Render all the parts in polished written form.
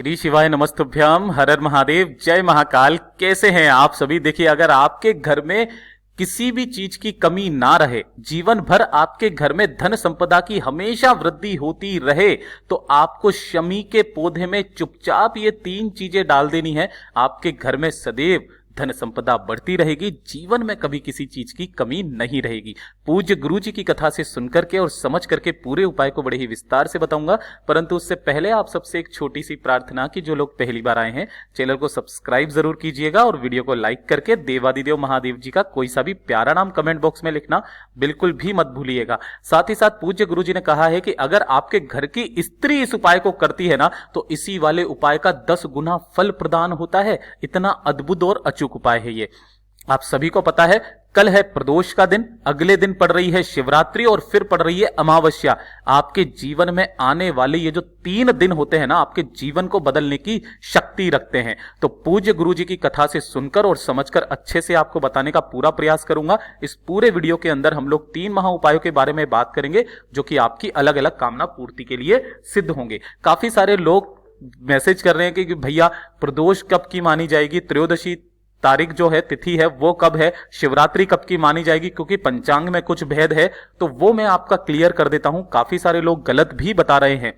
श्री शिवाय नमस्तुभ्याम। हर हर महादेव, जय महाकाल। कैसे हैं आप सभी? देखिए, अगर आपके घर में किसी भी चीज की कमी ना रहे, जीवन भर आपके घर में धन संपदा की हमेशा वृद्धि होती रहे, तो आपको शमी के पौधे में चुपचाप ये 3 चीजें डाल देनी है। आपके घर में सदैव धन संपदा बढ़ती रहेगी, जीवन में कभी किसी चीज की कमी नहीं रहेगी। पूज्य गुरु जी की कथा से सुनकर के और समझ करके पूरे उपाय को बड़े ही विस्तार से बताऊंगा, परंतु उससे पहले आप सबसे एक छोटी सी प्रार्थना कि जो लोग पहली बार आए हैं चैनल को सब्सक्राइब जरूर कीजिएगा और वीडियो को लाइक करके देवादिदेव महादेव जी का कोई सा भी प्यारा नाम कमेंट बॉक्स में लिखना बिल्कुल भी मत भूलिएगा। साथ ही साथ पूज्य गुरु जी ने कहा है कि अगर आपके घर की स्त्री इस उपाय को करती है ना, तो इसी वाले उपाय का 10 गुना फल प्रदान होता है। इतना अद्भुत और अचूक उपाय है ये। आप सभी को पता है, कल है प्रदोष का दिन, अगले दिन पड़ रही है शिवरात्रि और फिर पड़ रही है अमावस्या। आपके जीवन में आने वाले ये जो 3 दिन होते हैं ना, आपके जीवन को बदलने की शक्ति रखते हैं। तो पूज्य गुरु जी की कथा से सुनकर और समझकर अच्छे से आपको बताने का पूरा प्रयास करूंगा। इस पूरे वीडियो के अंदर हम लोग 3 महा उपायों के बारे में बात करेंगे, जो कि आपकी अलग अलग कामना पूर्ति के लिए सिद्ध होंगे। काफी सारे लोग मैसेज कर रहे हैं कि भैया प्रदोष कब की मानी जाएगी, त्रयोदशी तारीख जो है, तिथि है, वो कब है, शिवरात्रि कब की मानी जाएगी, क्योंकि पंचांग में कुछ भेद है। तो वो मैं आपका क्लियर कर देता हूं। काफी सारे लोग गलत भी बता रहे हैं,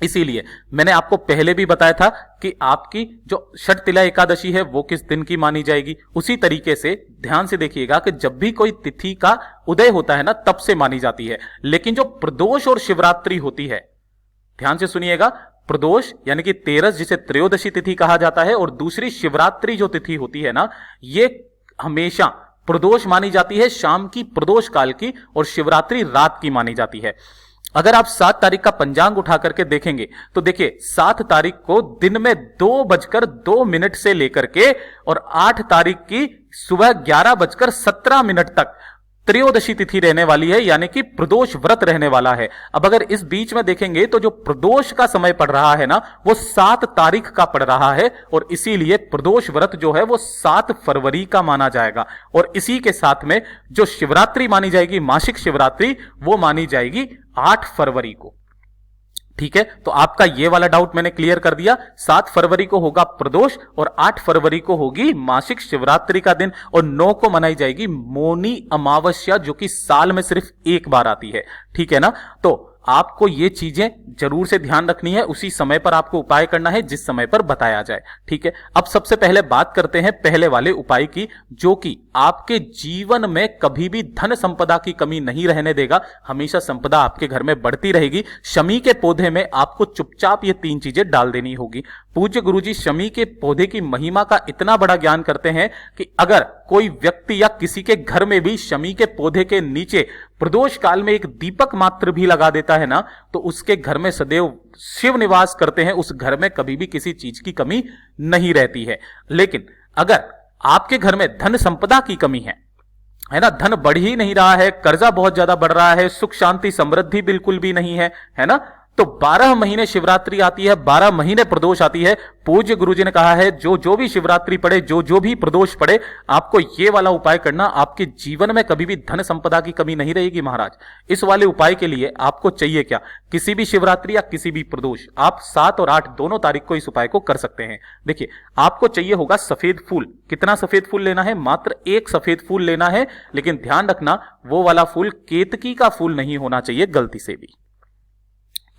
इसीलिए मैंने आपको पहले भी बताया था कि आपकी जो षटतिला एकादशी है वो किस दिन की मानी जाएगी। उसी तरीके से ध्यान से देखिएगा कि जब भी कोई तिथि का उदय होता है ना, तब से मानी जाती है। लेकिन जो प्रदोष और शिवरात्रि होती है, ध्यान से सुनिएगा, प्रदोष यानी कि 13 जिसे त्रयोदशी तिथि कहा जाता है, और दूसरी शिवरात्रि जो तिथि होती है ना, ये हमेशा प्रदोष मानी जाती है शाम की प्रदोष काल की, और शिवरात्रि रात की मानी जाती है। अगर आप 7 तारीख का पंचांग उठा करके देखेंगे तो देखिए 7 तारीख को दिन में 2:02 से लेकर के और 8 तारीख की सुबह 11:17 तक त्रयोदशी तिथि रहने वाली है, यानी कि प्रदोष व्रत रहने वाला है। अब अगर इस बीच में देखेंगे तो जो प्रदोष का समय पड़ रहा है ना, वो 7 तारीख का पड़ रहा है, और इसीलिए प्रदोष व्रत जो है वो 7 फरवरी का माना जाएगा। और इसी के साथ में जो शिवरात्रि मानी जाएगी, मासिक शिवरात्रि, वो मानी जाएगी 8 फरवरी को। ठीक है, तो आपका ये वाला डाउट मैंने क्लियर कर दिया। 7 फरवरी को होगा प्रदोष और 8 फरवरी को होगी मासिक शिवरात्रि का दिन, और 9 को मनाई जाएगी मौनी अमावस्या, जो कि साल में सिर्फ एक बार आती है। ठीक है ना? तो आपको ये चीजें जरूर से ध्यान रखनी है, उसी समय पर आपको उपाय करना है जिस समय पर बताया जाए। ठीक है, अब सबसे पहले बात करते हैं पहले वाले उपाय की, जो कि आपके जीवन में कभी भी धन संपदा की कमी नहीं रहने देगा। हमेशा संपदा आपके घर में बढ़ती रहेगी। शमी के पौधे में आपको चुपचाप ये 3 चीजें डाल देनी होगी। पूज्य गुरुजी शमी के पौधे की महिमा का इतना बड़ा ज्ञान करते हैं कि अगर कोई व्यक्ति या किसी के घर में भी शमी के पौधे के नीचे प्रदोष काल में एक दीपक मात्र भी लगा देता है ना, तो उसके घर में सदैव शिव निवास करते हैं। उस घर में कभी भी किसी चीज की कमी नहीं रहती है। लेकिन अगर आपके घर में धन संपदा की कमी है ना, धन बढ़ ही नहीं रहा है, कर्जा बहुत ज्यादा बढ़ रहा है, सुख शांति समृद्धि बिल्कुल भी नहीं है ना, तो 12 महीने शिवरात्रि आती है, 12 महीने प्रदोष आती है। पूज्य गुरुजी ने कहा है जो भी शिवरात्रि पड़े, जो भी प्रदोष पड़े, आपको ये वाला उपाय करना। आपके जीवन में कभी भी धन संपदा की कमी नहीं रहेगी महाराज। इस वाले उपाय के लिए आपको चाहिए क्या? किसी भी शिवरात्रि या किसी भी प्रदोष, आप 7 और 8 दोनों तारीख को इस उपाय को कर सकते हैं। देखिए, आपको चाहिए होगा सफेद फूल। कितना सफेद फूल लेना है? मात्र 1 सफेद फूल लेना है। लेकिन ध्यान रखना, वो वाला फूल केतकी का फूल नहीं होना चाहिए गलती से भी।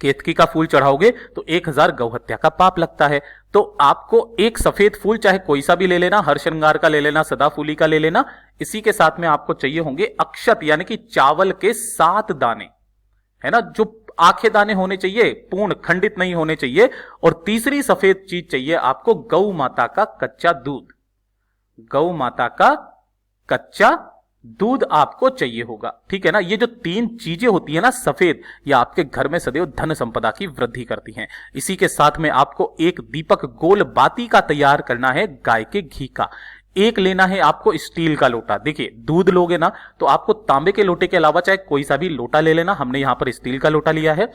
केतकी का फूल चढ़ाओगे तो 1000 गौहत्या का पाप लगता है। तो आपको 1 सफेद फूल चाहे कोई सा भी ले लेना, हर श्रृंगार का ले लेना, सदाफूली का ले लेना। इसी के साथ में आपको चाहिए होंगे अक्षत, यानी कि चावल के 7 दाने, है ना, जो आखे दाने होने चाहिए, पूर्ण खंडित नहीं होने चाहिए। और तीसरी सफेद चीज चाहिए आपको गौ माता का कच्चा दूध। गौ माता का कच्चा दूध आपको चाहिए होगा। ठीक है ना? ये जो 3 चीजें होती है ना सफेद, ये आपके घर में सदैव धन संपदा की वृद्धि करती हैं। इसी के साथ में आपको एक दीपक गोल बाती का तैयार करना है, गाय के घी का। एक लेना है आपको स्टील का लोटा। देखिए, दूध लोगे ना तो आपको तांबे के लोटे के अलावा चाहे कोई सा भी लोटा ले लेना। हमने यहां पर स्टील का लोटा लिया है।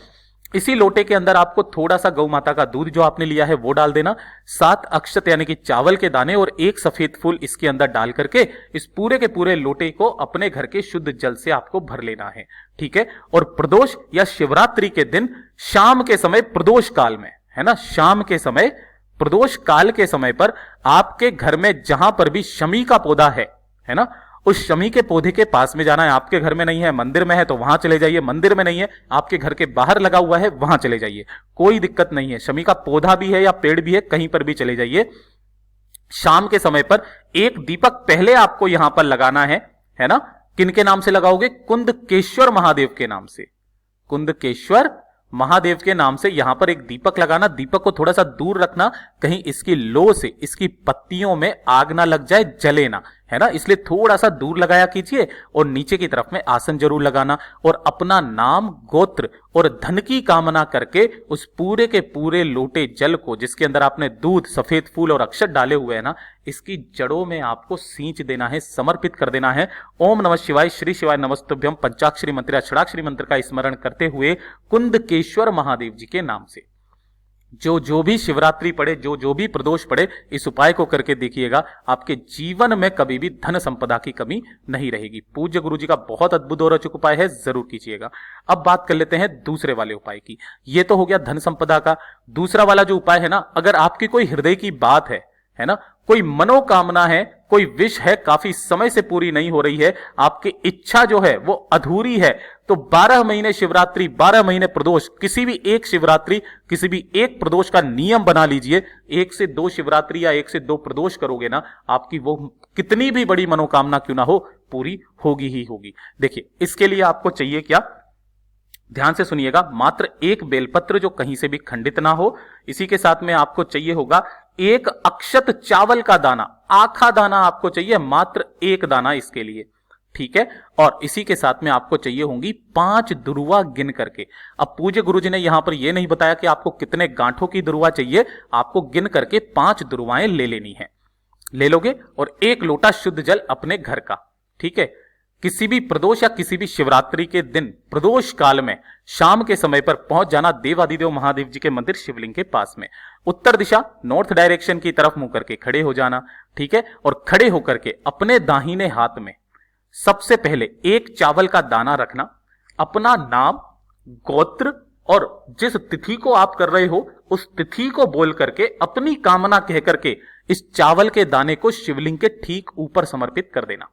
इसी लोटे के अंदर आपको थोड़ा सा गौ माता का दूध जो आपने लिया है वो डाल देना, 7 अक्षत यानी कि चावल के दाने और 1 सफेद फूल इसके अंदर डाल करके इस पूरे के पूरे लोटे को अपने घर के शुद्ध जल से आपको भर लेना है। ठीक है। और प्रदोष या शिवरात्रि के दिन शाम के समय प्रदोष काल में, है ना, शाम के समय प्रदोष काल के समय पर आपके घर में जहां पर भी शमी का पौधा है ना, उस शमी के पौधे के पास में जाना है। आपके घर में नहीं है, मंदिर में है तो वहां चले जाइए, मंदिर में नहीं है, आपके घर के बाहर लगा हुआ है, वहां चले जाइए, कोई दिक्कत नहीं है। शमी का पौधा भी है या पेड़ भी है, कहीं पर भी चले जाइए। शाम के समय पर एक दीपक पहले आपको यहां पर लगाना है ना। किनके नाम से लगाओगे? कुंदकेश्वर महादेव के नाम से, कुंदकेश्वर महादेव के नाम से यहां पर एक दीपक लगाना। दीपक को थोड़ा सा दूर रखना, कहीं इसकी लो से इसकी पत्तियों में आग ना लग जाए, जले ना, है ना, इसलिए थोड़ा सा दूर लगाया कीजिए। और नीचे की तरफ में आसन जरूर लगाना और अपना नाम, गोत्र और धन की कामना करके उस पूरे के पूरे लोटे जल को, जिसके अंदर आपने दूध, सफेद फूल और अक्षत डाले हुए हैं ना, इसकी जड़ों में आपको सींच देना है, समर्पित कर देना है। ओम नमः शिवाय, श्री शिवाय नमस्तुभ्यम पंचाक्षरी मंत्र, अष्टाक्षरी मंत्र का स्मरण करते हुए कुंदकेश्वर महादेव जी के नाम से जो भी शिवरात्रि पड़े, जो भी प्रदोष पड़े, इस उपाय को करके देखिएगा, आपके जीवन में कभी भी धन संपदा की कमी नहीं रहेगी। पूज्य गुरु जी का बहुत अद्भुत और अचूक उपाय है, जरूर कीजिएगा। अब बात कर लेते हैं दूसरे वाले उपाय की। ये तो हो गया धन संपदा का। दूसरा वाला जो उपाय है ना, अगर आपकी कोई हृदय की बात है ना, कोई मनोकामना है, कोई विश है, काफी समय से पूरी नहीं हो रही है, आपकी इच्छा जो है वो अधूरी है, तो 12 महीने शिवरात्रि, 12 महीने प्रदोष, किसी भी एक शिवरात्रि, किसी भी एक प्रदोष का नियम बना लीजिए। 1 से 2 शिवरात्रि या 1 से 2 प्रदोष करोगे ना, आपकी वो कितनी भी बड़ी मनोकामना क्यों ना हो, पूरी होगी ही होगी। देखिए, इसके लिए आपको चाहिए क्या, ध्यान से सुनिएगा। मात्र एक बेलपत्र जो कहीं से भी खंडित ना हो, इसी के साथ में आपको चाहिए होगा एक अक्षत चावल का दाना, आखा दाना आपको चाहिए, मात्र एक दाना इसके लिए, ठीक है। और इसी के साथ में आपको चाहिए होंगी 5 दुर्वा गिन करके। अब पूज्य गुरु जी ने यहां पर यह नहीं बताया कि आपको कितने गांठों की दुर्वा चाहिए, आपको गिन करके 5 दुर्वाएं ले लेनी है, ले लोगे। और 1 लोटा शुद्ध जल अपने घर का, ठीक है। किसी भी प्रदोष या किसी भी शिवरात्रि के दिन प्रदोष काल में शाम के समय पर पहुंच जाना देवादिदेव महादेव जी के मंदिर शिवलिंग के पास में। उत्तर दिशा, नॉर्थ डायरेक्शन की तरफ मुंह करके खड़े हो जाना, ठीक है। और खड़े होकर के अपने दाहिने हाथ में सबसे पहले एक चावल का दाना रखना, अपना नाम, गोत्र और जिस तिथि को आप कर रहे हो उस तिथि को बोल करके अपनी कामना कह करके इस चावल के दाने को शिवलिंग के ठीक ऊपर समर्पित कर देना।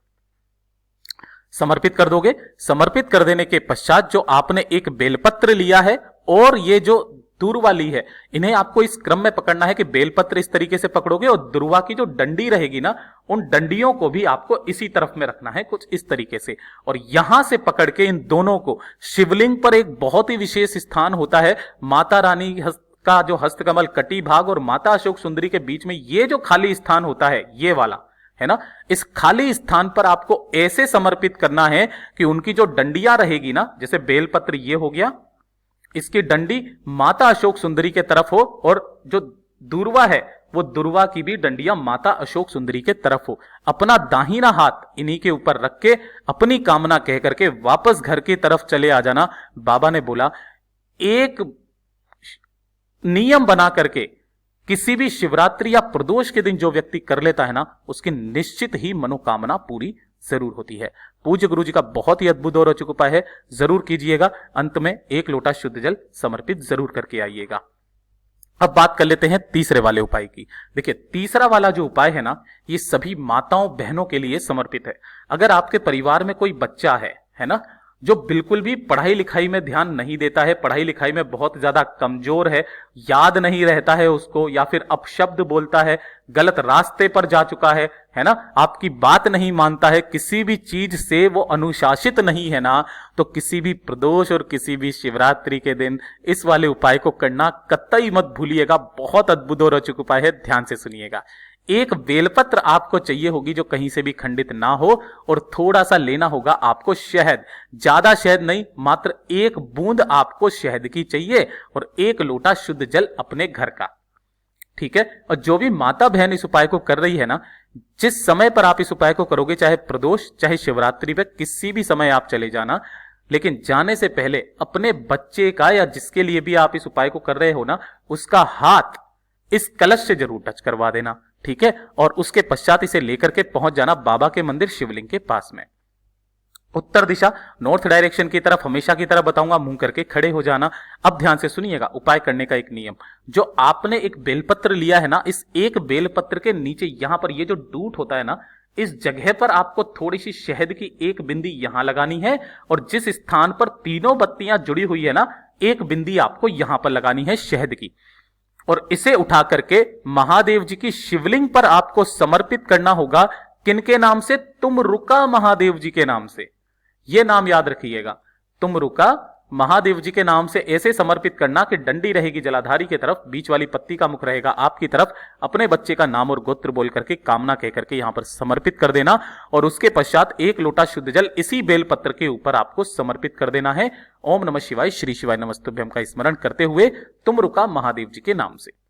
समर्पित कर दोगे। समर्पित कर देने के पश्चात जो आपने एक बेलपत्र लिया है और ये जो दुर्वा ली है, इन्हें आपको इस क्रम में पकड़ना है कि बेलपत्र इस तरीके से पकड़ोगे और दुर्वा की जो डंडी रहेगी ना, उन डंडियों को भी आपको इसी तरफ में रखना है, कुछ इस तरीके से। और यहां से पकड़ के इन दोनों को शिवलिंग पर एक बहुत ही विशेष स्थान होता है, माता रानी का जो हस्तकमल कटी भाग और माता अशोक सुंदरी के बीच में ये जो खाली स्थान होता है, ये वाला है ना, इस खाली स्थान पर आपको ऐसे समर्पित करना है कि उनकी जो डंडियां रहेगी ना, जैसे बेलपत्र ये हो गया, इसकी डंडी माता अशोक सुंदरी के तरफ हो और जो दुर्वा है वो दुर्वा की भी डंडियां माता अशोक सुंदरी के तरफ हो। अपना दाहिना हाथ इन्हीं के ऊपर रख के अपनी कामना कह करके वापस घर की तरफ चले आ जाना। बाबा ने बोला, एक नियम बना करके किसी भी शिवरात्रि या प्रदोष के दिन जो व्यक्ति कर लेता है ना, उसकी निश्चित ही मनोकामना पूरी जरूर होती है। पूज्य गुरु जी का बहुत ही अद्भुत और अचूक उपाय है, जरूर कीजिएगा। अंत में 1 लोटा शुद्ध जल समर्पित जरूर करके आइएगा। अब बात कर लेते हैं तीसरे वाले उपाय की। देखिए, तीसरा वाला जो उपाय है ना, ये सभी माताओं बहनों के लिए समर्पित है। अगर आपके परिवार में कोई बच्चा है ना, जो बिल्कुल भी पढ़ाई लिखाई में ध्यान नहीं देता है, पढ़ाई लिखाई में बहुत ज्यादा कमजोर है, याद नहीं रहता है उसको, या फिर अपशब्द बोलता है, गलत रास्ते पर जा चुका है ना, आपकी बात नहीं मानता है, किसी भी चीज से वो अनुशासित नहीं है ना, तो किसी भी प्रदोष और किसी भी शिवरात्रि के दिन इस वाले उपाय को करना कतई मत भूलिएगा। बहुत अद्भुत और अचूक उपाय है, ध्यान से सुनिएगा। एक बेलपत्र आपको चाहिए होगी जो कहीं से भी खंडित ना हो, और थोड़ा सा लेना होगा आपको शहद, ज्यादा शहद नहीं, मात्र 1 बूंद आपको शहद की चाहिए, और 1 लोटा शुद्ध जल अपने घर का, ठीक है। और जो भी माता बहन इस उपाय को कर रही है ना, जिस समय पर आप इस उपाय को करोगे, चाहे प्रदोष चाहे शिवरात्रि पे, किसी भी समय आप चले जाना, लेकिन जाने से पहले अपने बच्चे का या जिसके लिए भी आप इस उपाय को कर रहे हो ना, उसका हाथ इस कलश से जरूर टच करवा देना, ठीक है। और उसके पश्चात इसे लेकर के पहुंच जाना बाबा के मंदिर शिवलिंग के पास में। उत्तर दिशा नॉर्थ डायरेक्शन की तरफ हमेशा की तरह बताऊंगा, मुंह करके खड़े हो जाना। अब ध्यान से सुनिएगा उपाय करने का एक नियम। जो आपने एक बेलपत्र लिया है ना, इस एक बेलपत्र के नीचे यहां पर ये जो डूट होता है ना, इस जगह पर आपको थोड़ी सी शहद की एक बिंदी यहां लगानी है, और जिस स्थान पर तीनों बत्तियां जुड़ी हुई है ना, एक बिंदी आपको यहां पर लगानी है शहद की, और इसे उठा करके महादेव जी की शिवलिंग पर आपको समर्पित करना होगा। किनके नाम से? तुम रुका महादेव जी के नाम से। यह नाम याद रखिएगा, तुम रुका महादेव जी के नाम से। ऐसे समर्पित करना कि डंडी रहेगी जलाधारी की तरफ, बीच वाली पत्ती का मुख रहेगा आपकी तरफ। अपने बच्चे का नाम और गोत्र बोल करके, कामना कह करके यहां पर समर्पित कर देना, और उसके पश्चात एक लोटा शुद्ध जल इसी बेलपत्र के ऊपर आपको समर्पित कर देना है। ओम नमः शिवाय, श्री शिवाय नमस्तुभ्यम का स्मरण करते हुए तुम रुका महादेव जी के नाम से।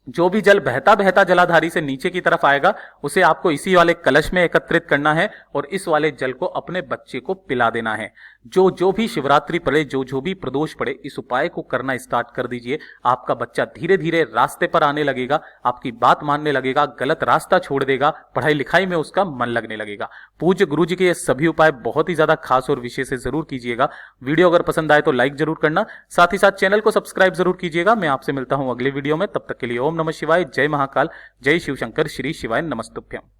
जो भी जल बहता बहता जलाधारी से नीचे की तरफ आएगा, उसे आपको इसी वाले कलश में एकत्रित करना है, और इस वाले जल को अपने बच्चे को पिला देना है। जो जो भी शिवरात्रि पड़े, जो जो भी प्रदोष पड़े, इस उपाय को करना स्टार्ट कर दीजिए। आपका बच्चा धीरे धीरे रास्ते पर आने लगेगा, आपकी बात मानने लगेगा, गलत रास्ता छोड़ देगा, पढ़ाई लिखाई में उसका मन लगने लगेगा। पूज्य गुरु जी के ये सभी उपाय बहुत ही ज्यादा खास और विशेष जरूर कीजिएगा। वीडियो अगर पसंद आए तो लाइक जरूर करना, साथ ही साथ चैनल को सब्सक्राइब जरूर कीजिएगा। मैं आपसे मिलता हूं अगले वीडियो में, तब तक के लिए ओम नमः शिवाय, जय महाकाल, जय शिव शंकर, श्री शिवाय नमस्तुभ्यम।